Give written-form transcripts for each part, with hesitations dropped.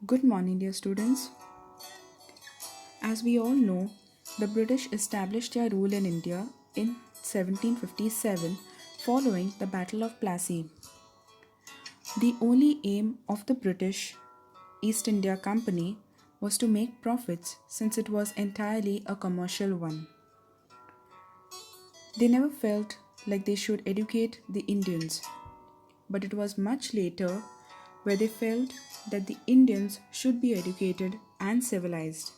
Good morning, dear students. As we all know, the British established their rule in India in 1757 following the Battle of Plassey. The only aim of the British East India Company was to make profits since it was entirely a commercial one. They never felt like they should educate the Indians, but it was much later where they felt that the Indians should be educated and civilized.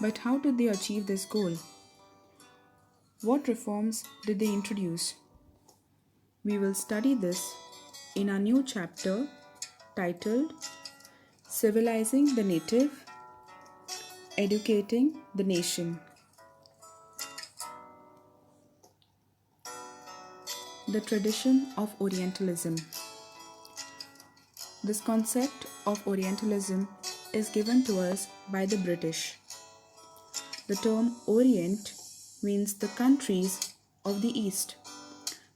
But how did they achieve this goal? What reforms did they introduce? We will study this in our new chapter titled Civilizing the Native, Educating the Nation. The tradition of Orientalism. This concept of Orientalism is given to us by the British. The term Orient means the countries of the East,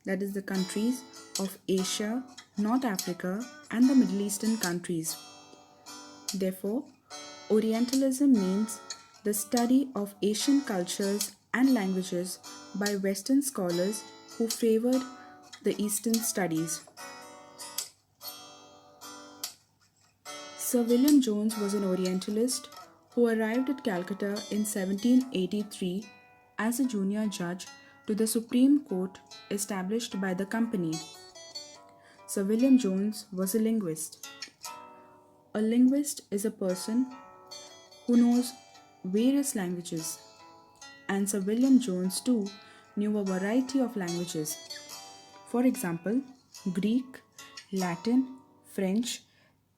that is, the countries of Asia, North Africa, and the Middle Eastern countries. Therefore, Orientalism means the study of Asian cultures and languages by Western scholars who favored the Eastern studies. Sir William Jones was an Orientalist who arrived at Calcutta in 1783 as a junior judge to the Supreme Court established by the company. Sir William Jones was a linguist. A linguist is a person who knows various languages, and Sir William Jones too knew a variety of languages. For example, Greek, Latin, French,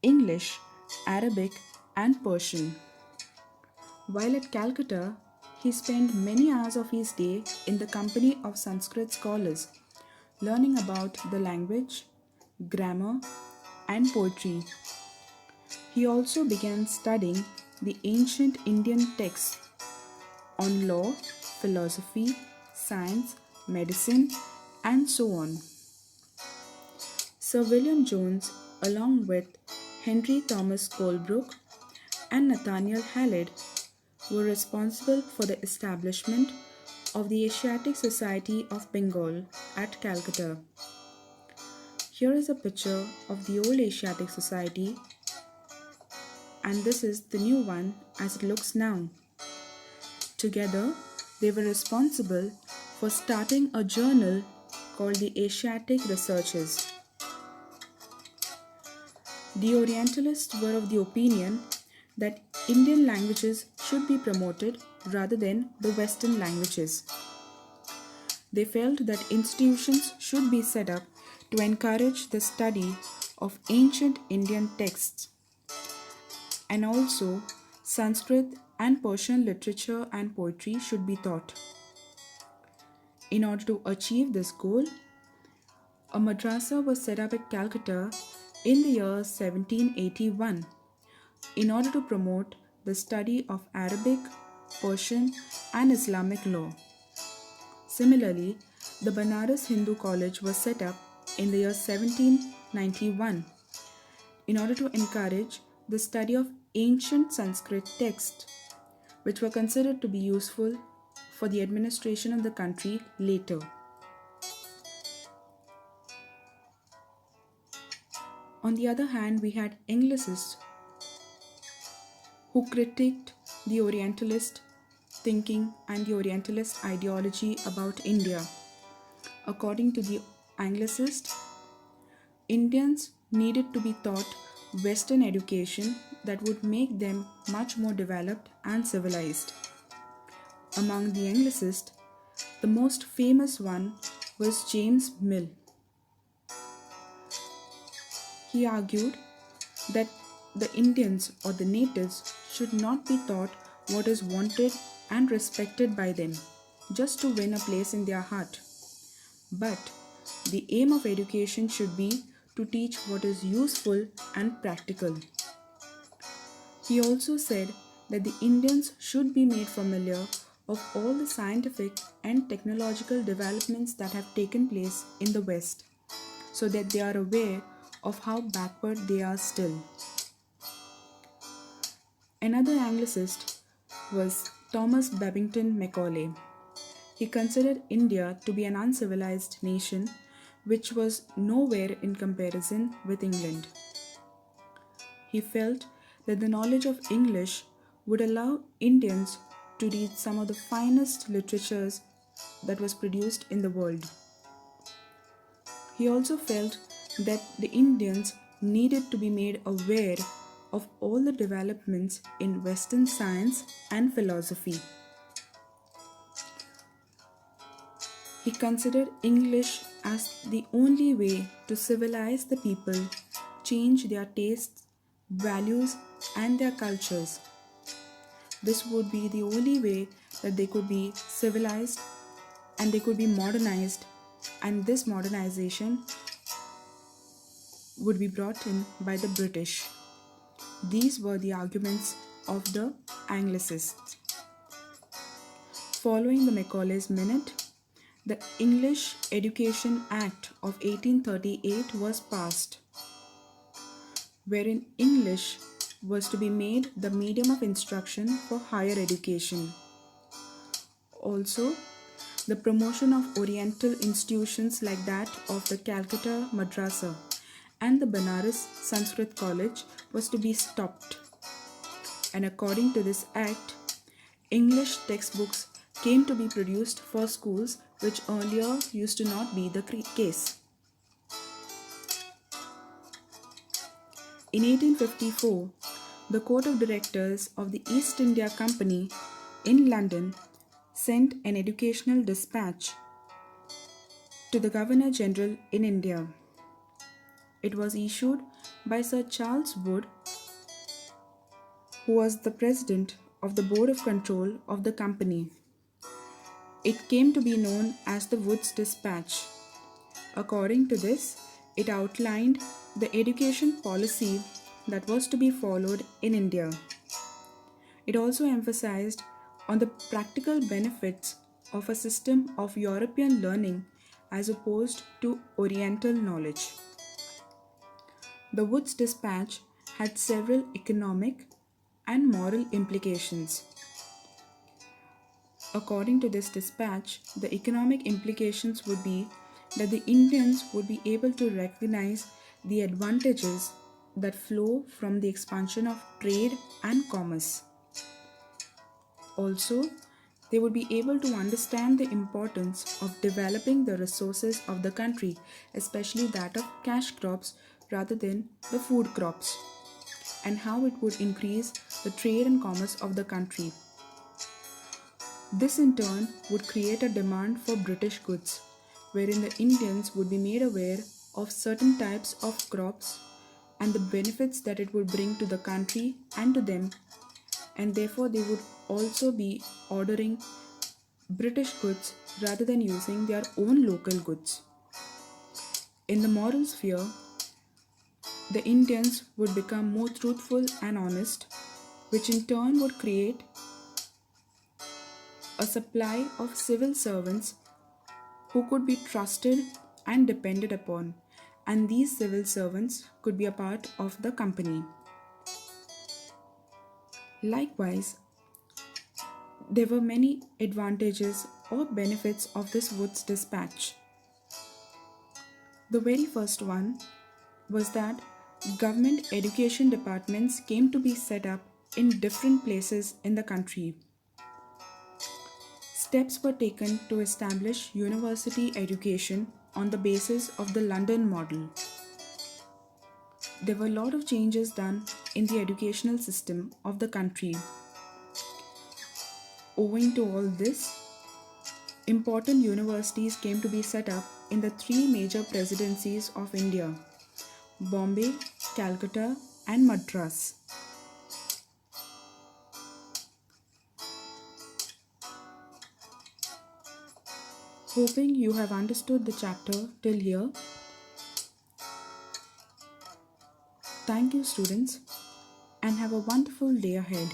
English, Arabic, and Persian. While at Calcutta, he spent many hours of his day in the company of Sanskrit scholars, learning about the language, grammar, and poetry. He also began studying the ancient Indian texts on law, philosophy, science, medicine, and so on. Sir William Jones, along with Henry Thomas Colebrook and Nathaniel Hallett, were responsible for the establishment of the Asiatic Society of Bengal at Calcutta. Here is a picture of the old Asiatic Society, and this is the new one as it looks now. Together, they were responsible for starting a journal called the Asiatic Researches. The Orientalists were of the opinion that Indian languages should be promoted rather than the Western languages. They felt that institutions should be set up to encourage the study of ancient Indian texts, and also Sanskrit and Persian literature and poetry should be taught. In order to achieve this goal, a madrasa was set up at Calcutta in the year 1781 in order to promote the study of Arabic, Persian, and Islamic law. Similarly, the Banaras Hindu College was set up in the year 1791 in order to encourage the study of ancient Sanskrit texts, which were considered to be useful for the administration of the country later. On the other hand, we had Anglicists who critiqued the Orientalist thinking and the Orientalist ideology about India. According to the Anglicist, Indians needed to be taught Western education that would make them much more developed and civilized. Among the Anglicists, the most famous one was James Mill. He argued that the Indians or the natives should not be taught what is wanted and respected by them just to win a place in their heart. But the aim of education should be to teach what is useful and practical. He also said that the Indians should be made familiar of all the scientific and technological developments that have taken place in the West, so that they are aware of how backward they are still. Another Anglicist was Thomas Babington Macaulay. He considered India to be an uncivilized nation which was nowhere in comparison with England. He felt that the knowledge of English would allow Indians to read some of the finest literatures that was produced in the world. He also felt that the Indians needed to be made aware of all the developments in Western science and philosophy. He considered English as the only way to civilize the people, change their tastes, values, and their cultures. This would be the only way that they could be civilized and they could be modernized, and this modernization would be brought in by the British. These were the arguments of the Anglicists. Following the Macaulay's Minute, the English Education Act of 1838 was passed, wherein English was to be made the medium of instruction for higher education. Also, the promotion of Oriental institutions like that of the Calcutta Madrasa and the Banaras Sanskrit College was to be stopped. And according to this act, English textbooks came to be produced for schools which earlier used to not be the case. In 1854, the Court of Directors of the East India Company in London sent an educational dispatch to the Governor General in India. It was issued by Sir Charles Wood, who was the president of the Board of Control of the company. It came to be known as the Wood's Dispatch. According to this, it outlined the education policy that was to be followed in India. It also emphasized on the practical benefits of a system of European learning as opposed to Oriental knowledge. The Wood's Dispatch had several economic and moral implications. According to this dispatch, the economic implications would be that the Indians would be able to recognize the advantages that flow from the expansion of trade and commerce. Also, they would be able to understand the importance of developing the resources of the country, especially that of cash crops rather than the food crops, and how it would increase the trade and commerce of the country. This in turn would create a demand for British goods, wherein the Indians would be made aware of certain types of crops and the benefits that it would bring to the country and to them, and therefore they would also be ordering British goods rather than using their own local goods. In the moral sphere, the Indians would become more truthful and honest, which in turn would create a supply of civil servants who could be trusted and depended upon, and these civil servants could be a part of the company. Likewise, there were many advantages or benefits of this Wood's Dispatch. The very first one was that government education departments came to be set up in different places in the country. Steps were taken to establish university education on the basis of the London model. There were a lot of changes done in the educational system of the country. Owing to all this, important universities came to be set up in the three major presidencies of India: Bombay, Calcutta, and Madras. Hoping you have understood the chapter till here. Thank you, students, and have a wonderful day ahead.